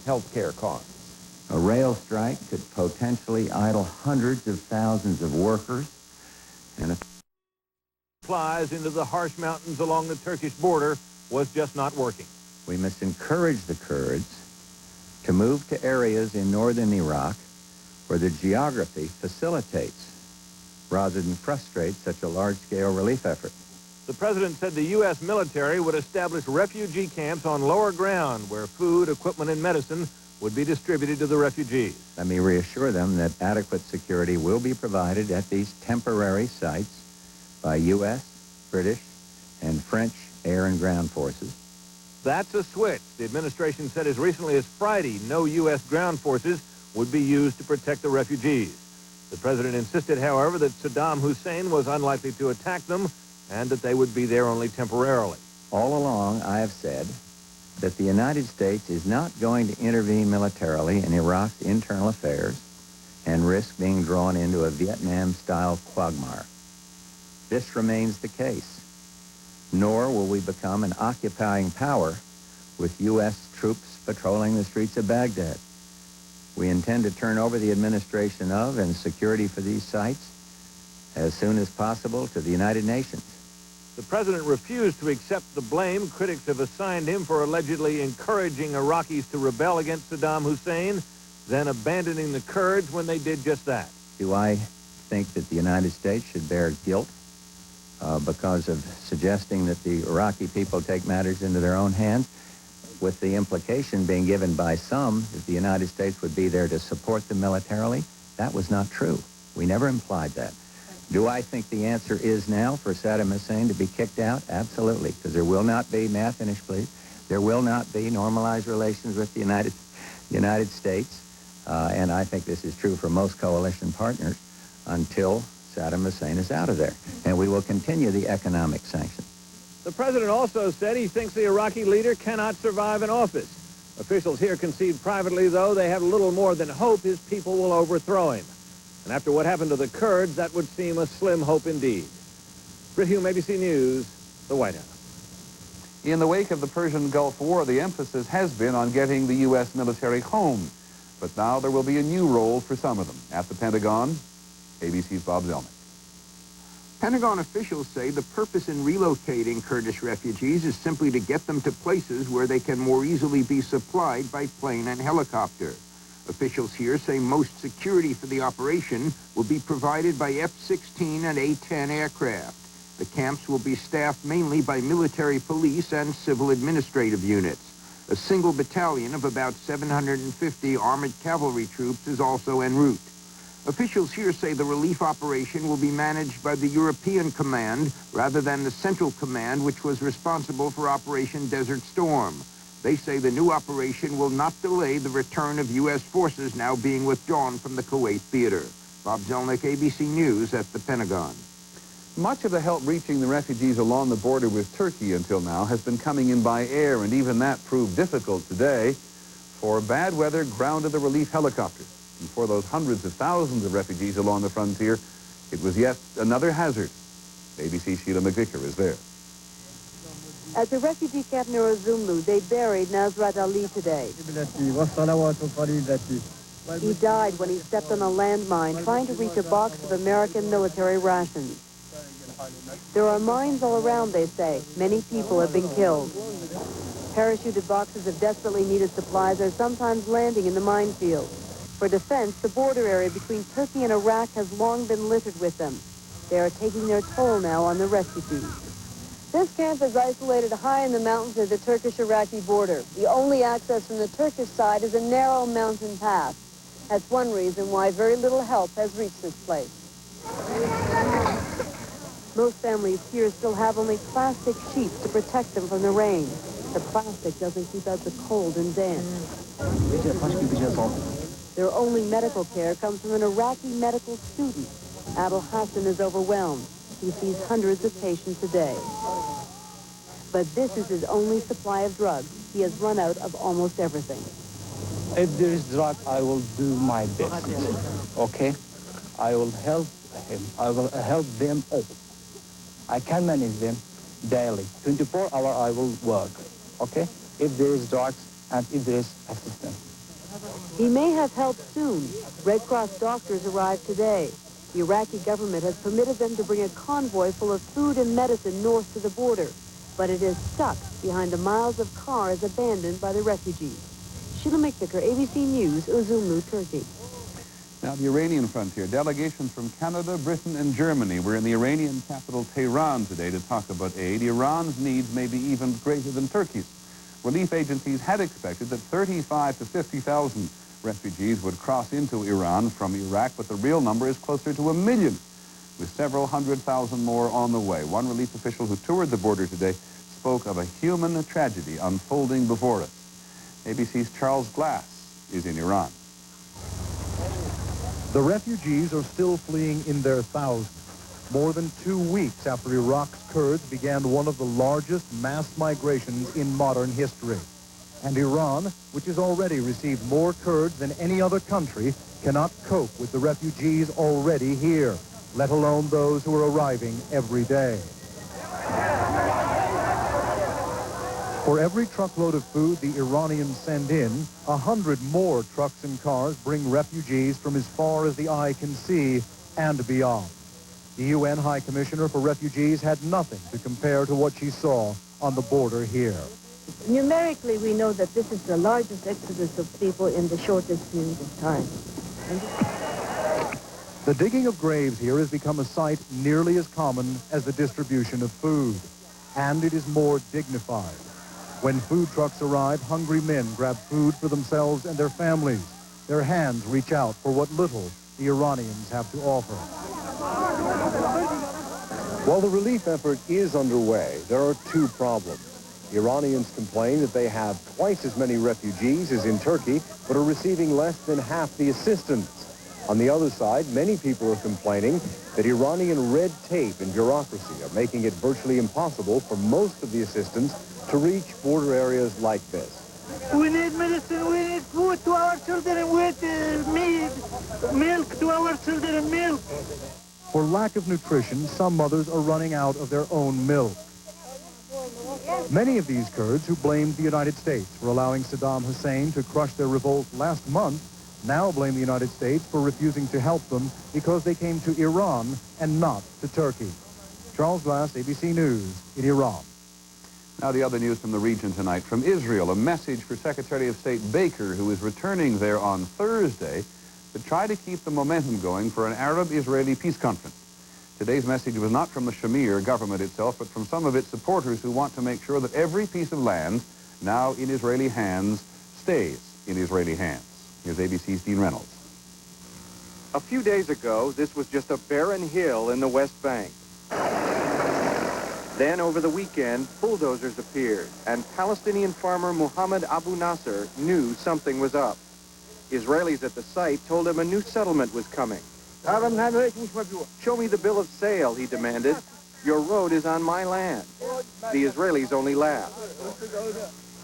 health care costs. A rail strike could potentially idle hundreds of thousands of workers, and supplies into the harsh mountains along the Turkish border was just not working. We must encourage the Kurds to move to areas in northern Iraq where the geography facilitates rather than frustrates such a large-scale relief effort. The president said the U.S. military would establish refugee camps on lower ground where food, equipment, and medicine would be distributed to the refugees. Let me reassure them that adequate security will be provided at these temporary sites by U.S., British, and French air and ground forces. That's a switch. The administration said as recently as Friday, no U.S. ground forces would be used to protect the refugees. The president insisted, however, that Saddam Hussein was unlikely to attack them and that they would be there only temporarily. All along, I have said that the United States is not going to intervene militarily in Iraq's internal affairs and risk being drawn into a Vietnam-style quagmire. This remains the case. Nor will we become an occupying power with U.S. troops patrolling the streets of Baghdad. We intend to turn over the administration of and security for these sites as soon as possible to the United Nations. The president refused to accept the blame critics have assigned him for allegedly encouraging Iraqis to rebel against Saddam Hussein, then abandoning the Kurds when they did just that. Do I think that the United States should bear guilt because of suggesting that the Iraqi people take matters into their own hands, with the implication being given by some that the United States would be there to support them militarily? That was not true. We never implied that. Do I think the answer is now for Saddam Hussein to be kicked out? Absolutely, because there will not be, may I finish, please? There will not be normalized relations with the United States, and I think this is true for most coalition partners, until Saddam Hussein is out of there. And we will continue the economic sanctions. The president also said he thinks the Iraqi leader cannot survive in office. Officials here concede privately, though, they have little more than hope his people will overthrow him. And after what happened to the Kurds, that would seem a slim hope indeed. Britt Hume, ABC News, the White House. In the wake of the Persian Gulf War, the emphasis has been on getting the U.S. military home. But now there will be a new role for some of them. At the Pentagon, ABC's Bob Zelnick. Pentagon officials say the purpose in relocating Kurdish refugees is simply to get them to places where they can more easily be supplied by plane and helicopter. Officials here say most security for the operation will be provided by F-16 and A-10 aircraft. The camps will be staffed mainly by military police and civil administrative units. A single battalion of about 750 armored cavalry troops is also en route. Officials here say the relief operation will be managed by the European Command rather than the Central Command, which was responsible for Operation Desert Storm. They say the new operation will not delay the return of U.S. forces now being withdrawn from the Kuwait theater. Bob Zelnick, ABC News at the Pentagon. Much of the help reaching the refugees along the border with Turkey until now has been coming in by air, and even that proved difficult today. For bad weather grounded the relief helicopters. And for those hundreds of thousands of refugees along the frontier, it was yet another hazard. ABC's Sheila McVicker is there. At the refugee camp near Ozumlu, they buried Nasrat Ali today. He died when he stepped on a landmine trying to reach a box of American military rations. There are mines all around, they say. Many people have been killed. Parachuted boxes of desperately needed supplies are sometimes landing in the minefield. For defense, the border area between Turkey and Iraq has long been littered with them. They are taking their toll now on the refugees. This camp is isolated high in the mountains of the Turkish-Iraqi border. The only access from the Turkish side is a narrow mountain path. That's one reason why very little help has reached this place. Most families here still have only plastic sheets to protect them from the rain. The plastic doesn't keep out the cold and damp. Their only medical care comes from an Iraqi medical student. Adil Hassan is overwhelmed. He sees hundreds of patients a day. But this is his only supply of drugs. He has run out of almost everything. If there is drug, I will do my best. Okay? I will help him. I will help them all. I can manage them daily. 24 hours I will work. Okay? If there is drugs and if there is assistance. He may have help soon. Red Cross doctors arrived today. The Iraqi government has permitted them to bring a convoy full of food and medicine north to the border, but it is stuck behind the miles of cars abandoned by the refugees. Sheila McVicker, ABC News, Uzunlu, Turkey. Now, the Iranian frontier. Delegations from Canada, Britain, and Germany were in the Iranian capital Tehran today to talk about aid. Iran's needs may be even greater than Turkey's. Relief agencies had expected that 35 to 50,000 refugees would cross into Iran from Iraq, but the real number is closer to 1 million, with several 100,000 more on the way. One relief official who toured the border today spoke of a human tragedy unfolding before us. ABC's Charles Glass is in Iran. The refugees are still fleeing in their thousands. More than 2 weeks after Iraq's Kurds began one of the largest mass migrations in modern history. And Iran, which has already received more Kurds than any other country, cannot cope with the refugees already here, let alone those who are arriving every day. For every truckload of food the Iranians send in, 100 more trucks and cars bring refugees from as far as the eye can see and beyond. The UN High Commissioner for Refugees had nothing to compare to what she saw on the border here. Numerically, we know that this is the largest exodus of people in the shortest period of time. The digging of graves here has become a sight nearly as common as the distribution of food, and it is more dignified. When food trucks arrive, hungry men grab food for themselves and their families. Their hands reach out for what little the Iranians have to offer. While the relief effort is underway, there are two problems. Iranians complain that they have twice as many refugees as in Turkey, but are receiving less than half the assistance. On the other side, many people are complaining that Iranian red tape and bureaucracy are making it virtually impossible for most of the assistance to reach border areas like this. We need medicine, we need food to our children, we need milk to our children, milk. For lack of nutrition, some mothers are running out of their own milk. Many of these Kurds who blamed the United States for allowing Saddam Hussein to crush their revolt last month now blame the United States for refusing to help them because they came to Iran and not to Turkey. Charles Glass, ABC News, in Iran. Now the other news from the region tonight. From Israel, a message for Secretary of State Baker, who is returning there on Thursday, to try to keep the momentum going for an Arab-Israeli peace conference. Today's message was not from the Shamir government itself, but from some of its supporters who want to make sure that every piece of land now in Israeli hands stays in Israeli hands. Here's ABC's Dean Reynolds. A few days ago, this was just a barren hill in the West Bank. Then, over the weekend, bulldozers appeared, and Palestinian farmer Muhammad Abu Nasser knew something was up. Israelis at the site told him a new settlement was coming. Show me the bill of sale, he demanded. Your road is on my land. The Israelis only laughed.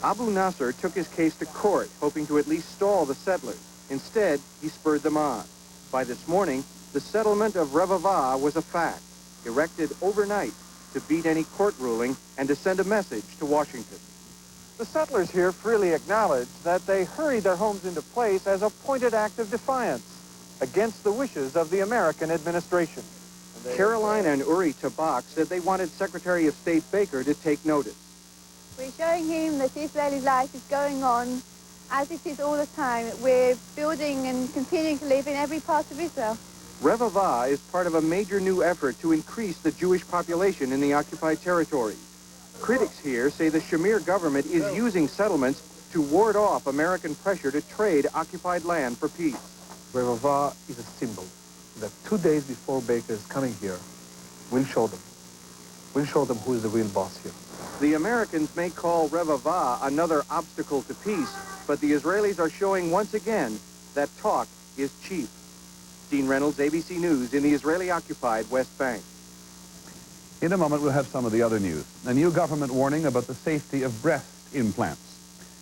Abu Nasser took his case to court, hoping to at least stall the settlers. Instead, he spurred them on. By this morning, the settlement of Revavah was a fact, erected overnight to beat any court ruling and to send a message to Washington. The settlers here freely acknowledge that they hurried their homes into place as a pointed act of defiance against the wishes of the American administration. Caroline and Uri Tabak said they wanted Secretary of State Baker to take notice. We're showing him that Israeli life is going on as it is all the time. We're building and continuing to live in every part of Israel. Revavah is part of a major new effort to increase the Jewish population in the occupied territories. Critics here say the Shamir government is using settlements to ward off American pressure to trade occupied land for peace. Revavah is a symbol that 2 days before Baker is coming here, we'll show them. We'll show them who is the real boss here. The Americans may call Revavah another obstacle to peace, but the Israelis are showing once again that talk is cheap. Dean Reynolds, ABC News, in the Israeli-occupied West Bank. In a moment, we'll have some of the other news. A new government warning about the safety of breast implants.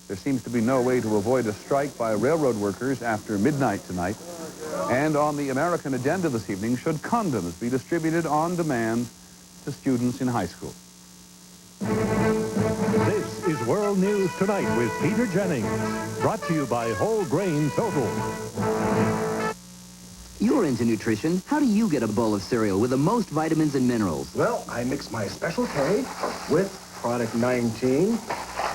There seems to be no way to avoid a strike by railroad workers after midnight tonight. And on the American agenda this evening, should condoms be distributed on demand to students in high school? This is World News Tonight with Peter Jennings. Brought to you by Whole Grain Total. You're into nutrition. How do you get a bowl of cereal with the most vitamins and minerals? Well, I mix my Special K with Product 19.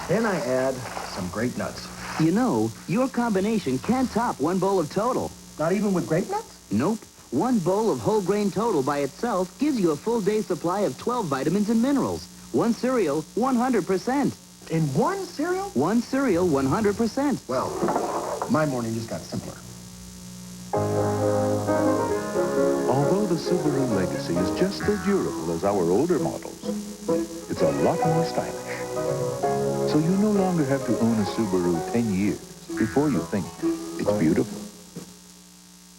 Then I add some grape nuts. You know, your combination can't top one bowl of Total. Not even with grape nuts? Nope. One bowl of Whole Grain Total by itself gives you a full day's supply of 12 vitamins and minerals. One cereal, 100%. In one cereal? One cereal, 100%. Well, my morning just got simpler. Although the Subaru Legacy is just as durable as our older models, it's a lot more stylish. So you no longer have to own a Subaru 10 years before you think it's beautiful.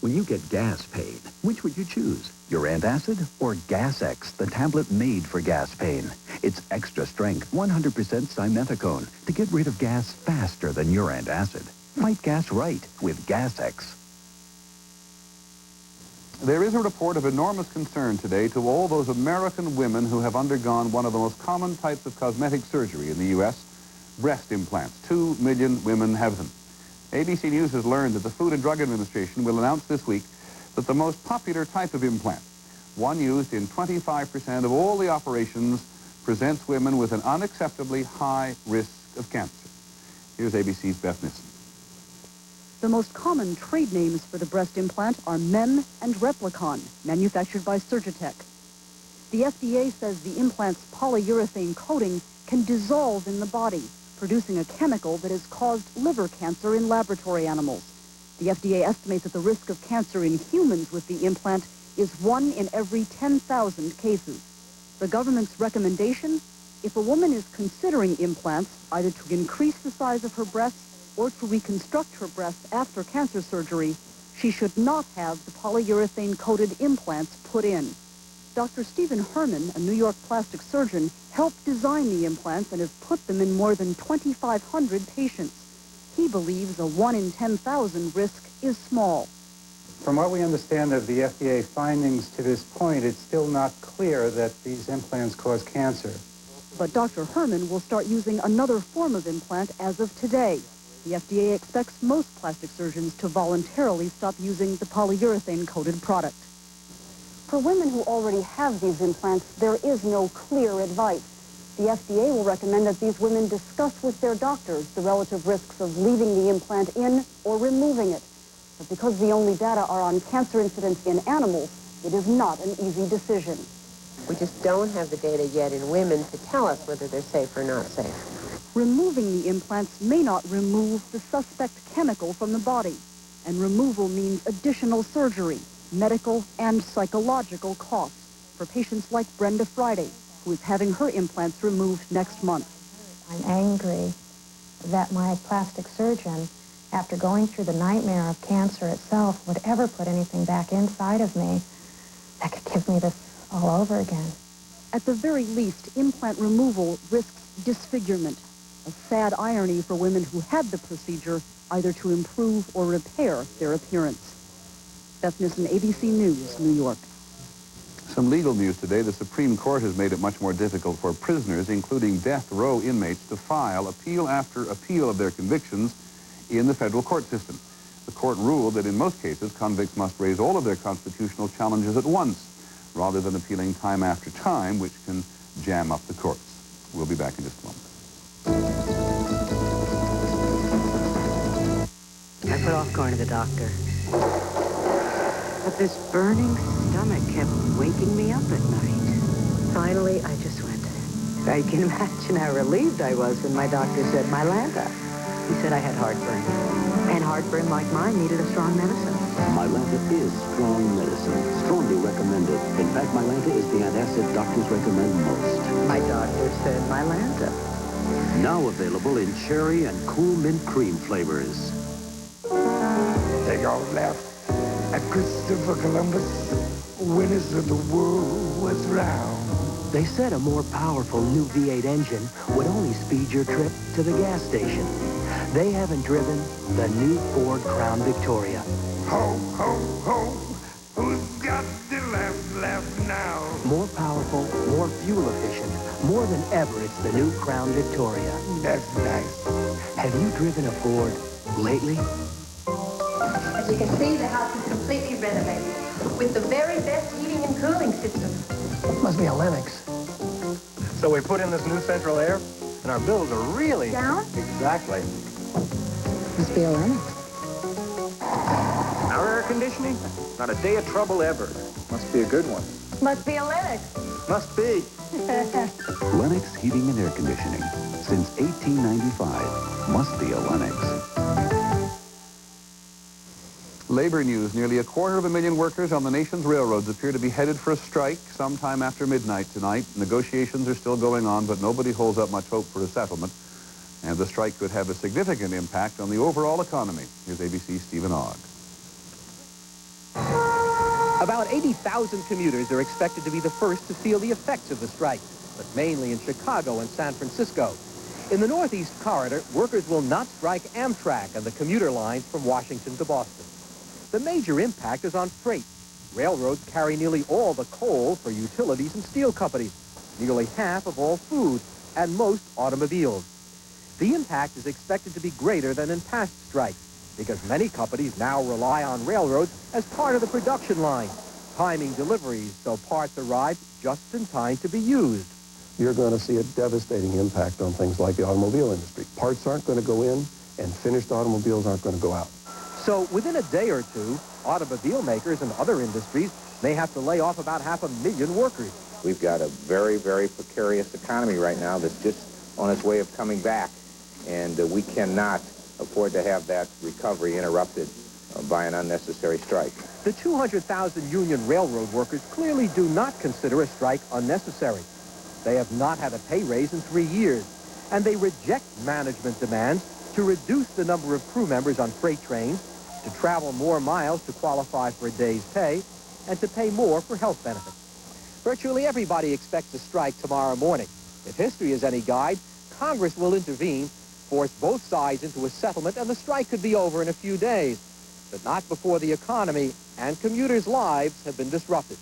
When you get gas pain, which would you choose? Your antacid or Gas-X, the tablet made for gas pain? It's extra strength, 100% simethicone to get rid of gas faster than your antacid. Fight gas right with Gas-X. There is a report of enormous concern today to all those American women who have undergone one of the most common types of cosmetic surgery in the U.S., breast implants. 2 million women have them. ABC News has learned that the Food and Drug Administration will announce this week that the most popular type of implant, one used in 25% of all the operations, presents women with an unacceptably high risk of cancer. Here's ABC's Beth Nissen. The most common trade names for the breast implant are MEM and Replicon, manufactured by Surgitech. The FDA says the implant's polyurethane coating can dissolve in the body, producing a chemical that has caused liver cancer in laboratory animals. The FDA estimates that the risk of cancer in humans with the implant is 1 in every 10,000 cases. The government's recommendation? If a woman is considering implants, either to increase the size of her breasts or to reconstruct her breasts after cancer surgery, she should not have the polyurethane-coated implants put in. Dr. Stephen Herman, a New York plastic surgeon, helped design the implants and has put them in more than 2,500 patients. He believes a 1 in 10,000 risk is small. From what we understand of the FDA findings to this point, it's still not clear that these implants cause cancer. But Dr. Herman will start using another form of implant as of today. The FDA expects most plastic surgeons to voluntarily stop using the polyurethane-coated product. For women who already have these implants, there is no clear advice. The FDA will recommend that these women discuss with their doctors the relative risks of leaving the implant in or removing it. But because the only data are on cancer incidence in animals, it is not an easy decision. We just don't have the data yet in women to tell us whether they're safe or not safe. Removing the implants may not remove the suspect chemical from the body, and removal means additional surgery, medical and psychological costs for patients like Brenda Friday, who is having her implants removed next month. I'm angry that my plastic surgeon, after going through the nightmare of cancer itself, would ever put anything back inside of me that could give me this all over again. At the very least, implant removal risks disfigurement, a sad irony for women who had the procedure either to improve or repair their appearance. Beth Nissen, ABC News, New York. Some legal news today. The Supreme Court has made it much more difficult for prisoners, including death row inmates, to file appeal after appeal of their convictions in the federal court system. The court ruled that in most cases, convicts must raise all of their constitutional challenges at once, rather than appealing time after time, which can jam up the courts. We'll be back in just a moment. I put off going to the doctor. But this burning stomach kept waking me up at night. Finally, I just went. I can imagine how relieved I was when my doctor said Mylanta. He said I had heartburn. And heartburn like mine needed a strong medicine. Mylanta is strong medicine, strongly recommended. In fact, Mylanta is the antacid doctors recommend most. My doctor said Mylanta. Now available in cherry and cool mint cream flavors. They all laughed at Christopher Columbus when he said the world was round. They said a more powerful new V8 engine would only speed your trip to the gas station. They haven't driven the new Ford Crown Victoria. Ho, ho, ho, who's got the left now. More powerful, more fuel efficient. More than ever, it's the new Crown Victoria. That's nice. Have you driven a Ford lately? As you can see, the house is completely renovated with the very best heating and cooling system. Must be a Lennox. So we put in this new central air, and our bills are really... Down? Exactly. Must be a Lennox. Our air conditioning? Not a day of trouble ever. Must be a good one. Must be a Lennox. Must be. Lennox Heating and Air Conditioning. Since 1895. Must be a Lennox. Labor news. Nearly 250,000 workers on the nation's railroads appear to be headed for a strike sometime after midnight tonight. Negotiations are still going on, but nobody holds up much hope for a settlement. And the strike could have a significant impact on the overall economy. Here's ABC's Stephen Ogg. About 80,000 commuters are expected to be the first to feel the effects of the strike, but mainly in Chicago and San Francisco. In the Northeast Corridor, workers will not strike Amtrak and the commuter lines from Washington to Boston. The major impact is on freight. Railroads carry nearly all the coal for utilities and steel companies, nearly half of all food, and most automobiles. The impact is expected to be greater than in past strikes, because many companies now rely on railroads as part of the production line, timing deliveries so parts arrive just in time to be used. You're going to see a devastating impact on things like the automobile industry. Parts aren't going to go in, and finished automobiles aren't going to go out. So within a day or two, automobile makers and other industries may have to lay off about 500,000 workers. We've got a very, very precarious economy right now that's just on its way of coming back, and we cannot afford to have that recovery interrupted by an unnecessary strike. The 200,000 union railroad workers clearly do not consider a strike unnecessary. They have not had a pay raise in 3 years, and they reject management demands to reduce the number of crew members on freight trains, to travel more miles to qualify for a day's pay, and to pay more for health benefits. Virtually everybody expects a strike tomorrow morning. If history is any guide, Congress will intervene, force both sides into a settlement, and the strike could be over in a few days, but not before the economy and commuters' lives have been disrupted.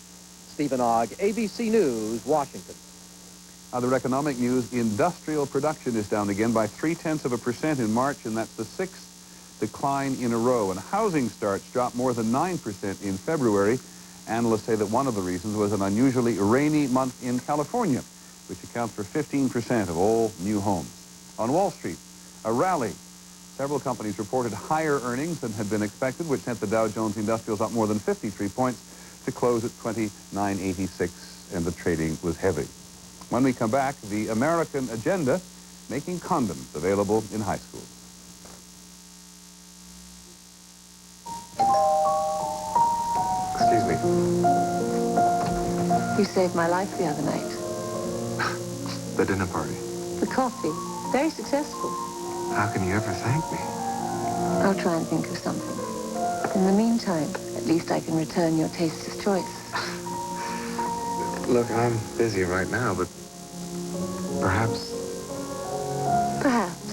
Stephen Ogg, ABC News, Washington. Other economic news, industrial production is down again by 0.3% in March, and that's the 6th decline in a row. And housing starts dropped more than 9% in February. Analysts say that one of the reasons was an unusually rainy month in California, which accounts for 15% of all new homes. On Wall Street, a rally. Several companies reported higher earnings than had been expected, which sent the Dow Jones Industrials up more than 53 points to close at 2986, and the trading was heavy. When we come back, the American agenda, making condoms available in high schools. Excuse me. You saved my life the other night. The dinner party. The coffee. Very successful. How can you ever thank me? I'll try and think of something. In the meantime, at least I can return your taster's choice. Look, I'm busy right now, but perhaps... Perhaps.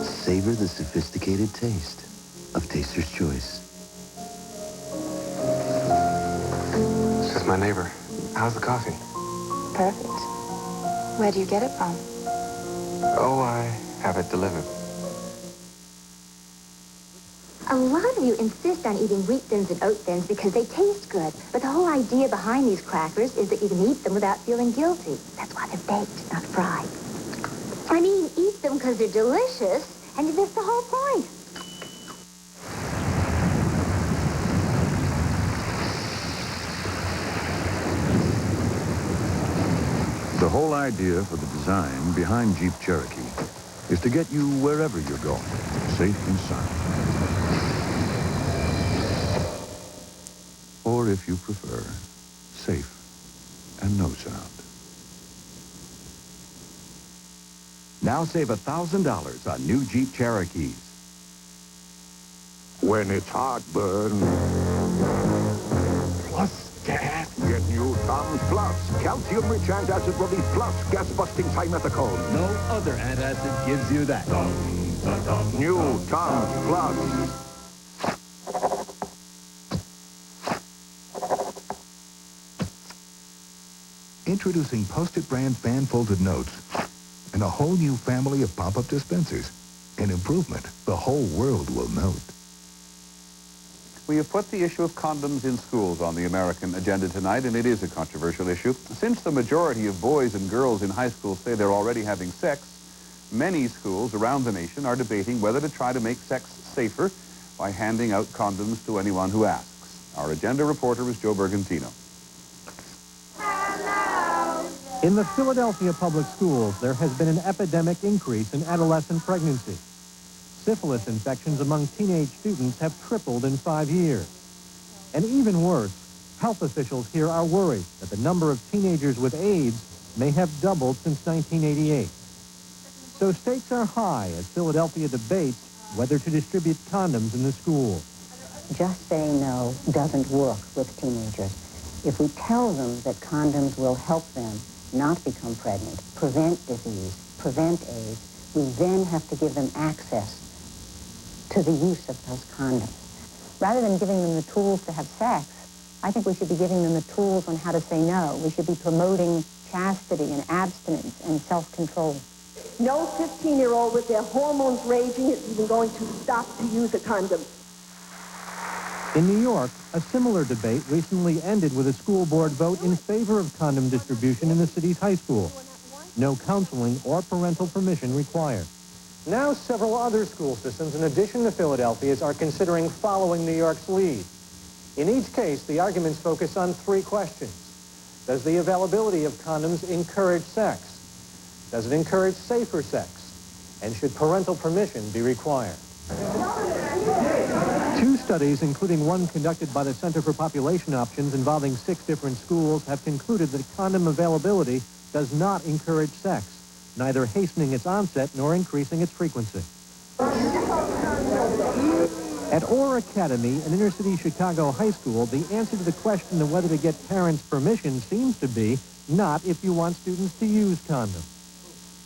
Savor the sophisticated taste of Taster's Choice. It's just my neighbor. How's the coffee? Perfect. Where do you get it from? Oh, I have it delivered. A lot of you insist on eating wheat thins and oat thins because they taste good. But the whole idea behind these crackers is that you can eat them without feeling guilty. That's why they're baked, not fried. I mean, eat them because they're delicious, and you miss the whole point. The whole idea for the design behind Jeep Cherokee is to get you wherever you're going, safe and sound. Or if you prefer, safe and no sound. Now save $1,000 on new Jeep Cherokees. When it's heartburn. Plus gas. Get new Tom's Plus. Calcium-rich antacid relief plus gas-busting simethicone. No other antacid gives you that. New Tom's Plus. Introducing Post-it brand fan-folded notes and a whole new family of pop-up dispensers. An improvement the whole world will note. We have put the issue of condoms in schools on the American agenda tonight, and it is a controversial issue. Since the majority of boys and girls in high school say they're already having sex, many schools around the nation are debating whether to try to make sex safer by handing out condoms to anyone who asks. Our agenda reporter is Joe Bergantino. In the Philadelphia public schools, there has been an epidemic increase in adolescent pregnancy. Syphilis infections among teenage students have tripled in 5 years. And even worse, health officials here are worried that the number of teenagers with AIDS may have doubled since 1988. So stakes are high as Philadelphia debates whether to distribute condoms in the schools. Just saying no doesn't work with teenagers. If we tell them that condoms will help them not become pregnant, prevent disease, prevent AIDS, we then have to give them access to the use of those condoms. Rather than giving them the tools to have sex, I think we should be giving them the tools on how to say no. We should be promoting chastity and abstinence and self-control. No 15-year-old with their hormones raging is even going to stop to use a condom. In New York, a similar debate recently ended with a school board vote in favor of condom distribution in the city's high school. No counseling or parental permission required. Now several other school systems, in addition to Philadelphia's, are considering following New York's lead. In each case, the arguments focus on 3 questions. Does the availability of condoms encourage sex? Does it encourage safer sex? And should parental permission be required? 2 studies, including one conducted by the Center for Population Options involving 6 different schools, have concluded that condom availability does not encourage sex, neither hastening its onset nor increasing its frequency. At Orr Academy, an inner-city Chicago high school, the answer to the question of whether to get parents' permission seems to be not if you want students to use condoms.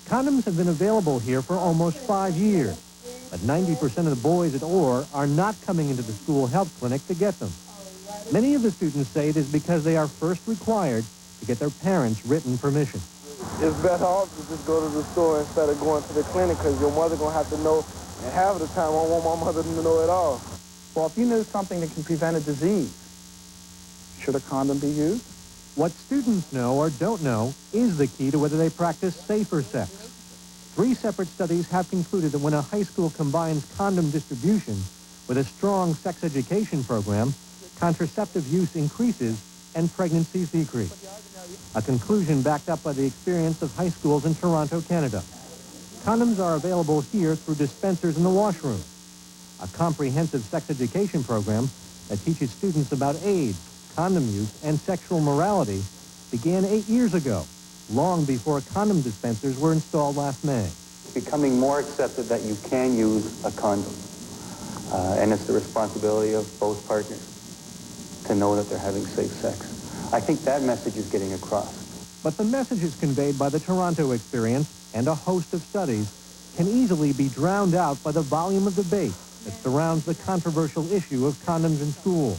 Condoms have been available here for almost 5 years, but 90% of the boys at Orr are not coming into the school health clinic to get them. Many of the students say it is because they are first required to get their parents' written permission. It's better off to just go to the store instead of going to the clinic, because your mother going to have to know, and half of the time I don't want my mother to know at all. Well, if you know something that can prevent a disease, should a condom be used? What students know or don't know is the key to whether they practice safer sex. 3 separate studies have concluded that when a high school combines condom distribution with a strong sex education program, contraceptive use increases and pregnancies decrease. A conclusion backed up by the experience of high schools in Toronto, Canada. Condoms are available here through dispensers in the washroom. A comprehensive sex education program that teaches students about AIDS, condom use, and sexual morality began 8 years ago, long before condom dispensers were installed last May. It's becoming more accepted that you can use a condom, and it's the responsibility of both partners to know that they're having safe sex. I think that message is getting across. But the messages conveyed by the Toronto experience and a host of studies can easily be drowned out by the volume of debate that surrounds the controversial issue of condoms in schools.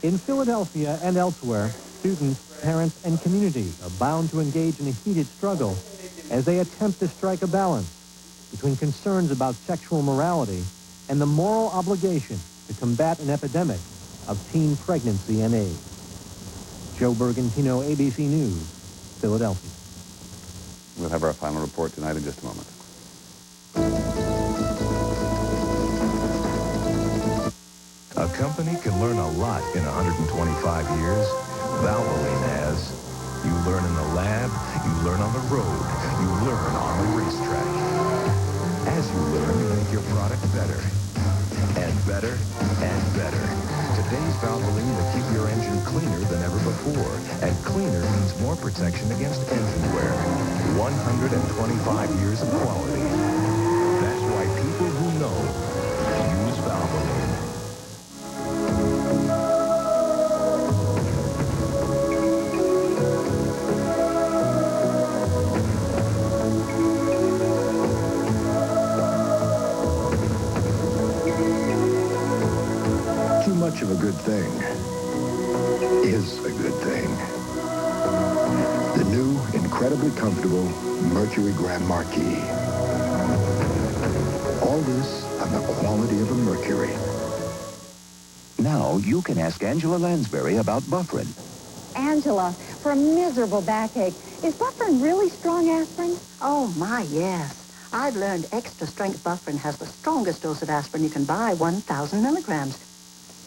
In Philadelphia and elsewhere, students, parents, and communities are bound to engage in a heated struggle as they attempt to strike a balance between concerns about sexual morality and the moral obligation to combat an epidemic of teen pregnancy and AIDS. Joe Bergantino, ABC News, Philadelphia. We'll have our final report tonight in just a moment. A company can learn a lot in 125 years. Valvoline has. You learn in the lab, you learn on the road, you learn on the racetrack. As you learn, you make your product better. And better, and better. Today's Valvoline will keep your engine cleaner than ever before. And cleaner means more protection against engine wear. 125 years of quality. That's why people who know use Valvoline. Too much of a good thing is a good thing. The new, incredibly comfortable Mercury Grand Marquis. All this on the quality of a Mercury. Now you can ask Angela Lansbury about Bufferin. Angela, for a miserable backache, is Bufferin really strong aspirin? Oh, my, yes. I've learned extra strength Bufferin has the strongest dose of aspirin you can buy, 1,000 milligrams.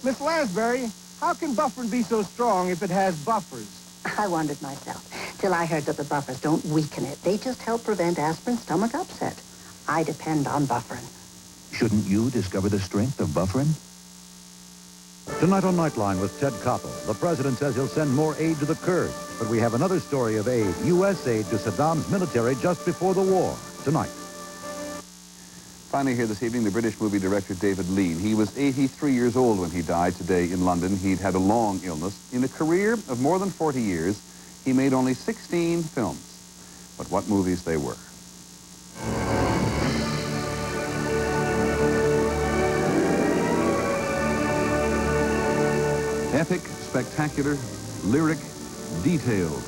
Miss Lansbury, how can Bufferin be so strong if it has buffers? I wondered myself, till I heard that the buffers don't weaken it. They just help prevent aspirin stomach upset. I depend on Bufferin. Shouldn't you discover the strength of Bufferin? Tonight on Nightline with Ted Koppel, the president says he'll send more aid to the Kurds. But we have another story of aid, U.S. aid to Saddam's military just before the war, tonight. Finally here this evening, the British movie director David Lean. He was 83 years old when he died today in London. He'd had a long illness. In a career of more than 40 years, he made only 16 films. But what movies they were. Epic, spectacular, lyric, detailed.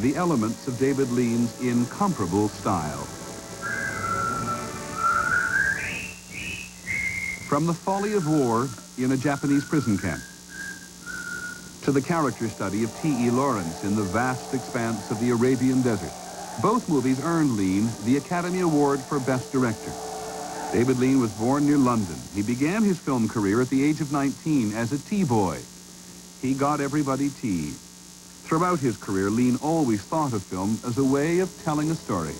The elements of David Lean's incomparable style. From the folly of war in a Japanese prison camp, to the character study of T.E. Lawrence in the vast expanse of the Arabian desert. Both movies earned Lean the Academy Award for Best Director. David Lean was born near London. He began his film career at the age of 19 as a tea boy. He got everybody tea. Throughout his career, Lean always thought of film as a way of telling a story.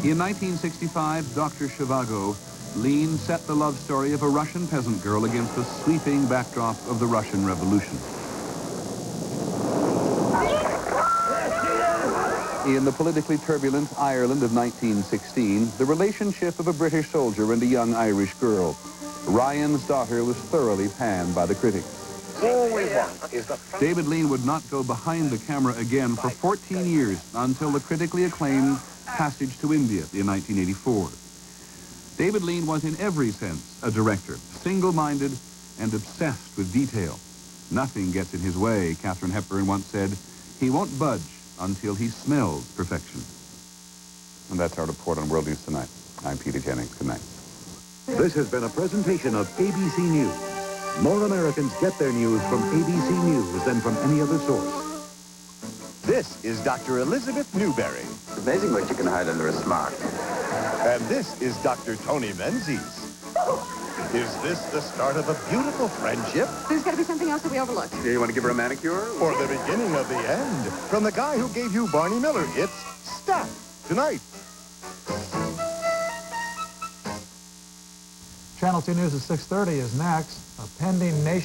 In 1965, Dr. Zhivago, Lean set the love story of a Russian peasant girl against the sweeping backdrop of the Russian Revolution. In the politically turbulent Ireland of 1916, the relationship of a British soldier and a young Irish girl. Ryan's daughter was thoroughly panned by the critics. All we want is the... David Lean would not go behind the camera again for 14 years until the critically acclaimed Passage to India in 1984. David Lean was in every sense a director, single-minded and obsessed with detail. Nothing gets in his way, Katharine Hepburn once said. He won't budge until he smells perfection. And that's our report on World News Tonight. I'm Peter Jennings. Good night. This has been a presentation of ABC News. More Americans get their news from ABC News than from any other source. This is Dr. Elizabeth Newberry. It's amazing what you can hide under a smock. And this is Dr. Tony Menzies. Is this the start of a beautiful friendship? There's got to be something else that we overlooked. Do you want to give her a manicure? Or the beginning of the end? From the guy who gave you Barney Miller, it's Stat tonight. Channel 2 News at 6:30 is next. A pending nation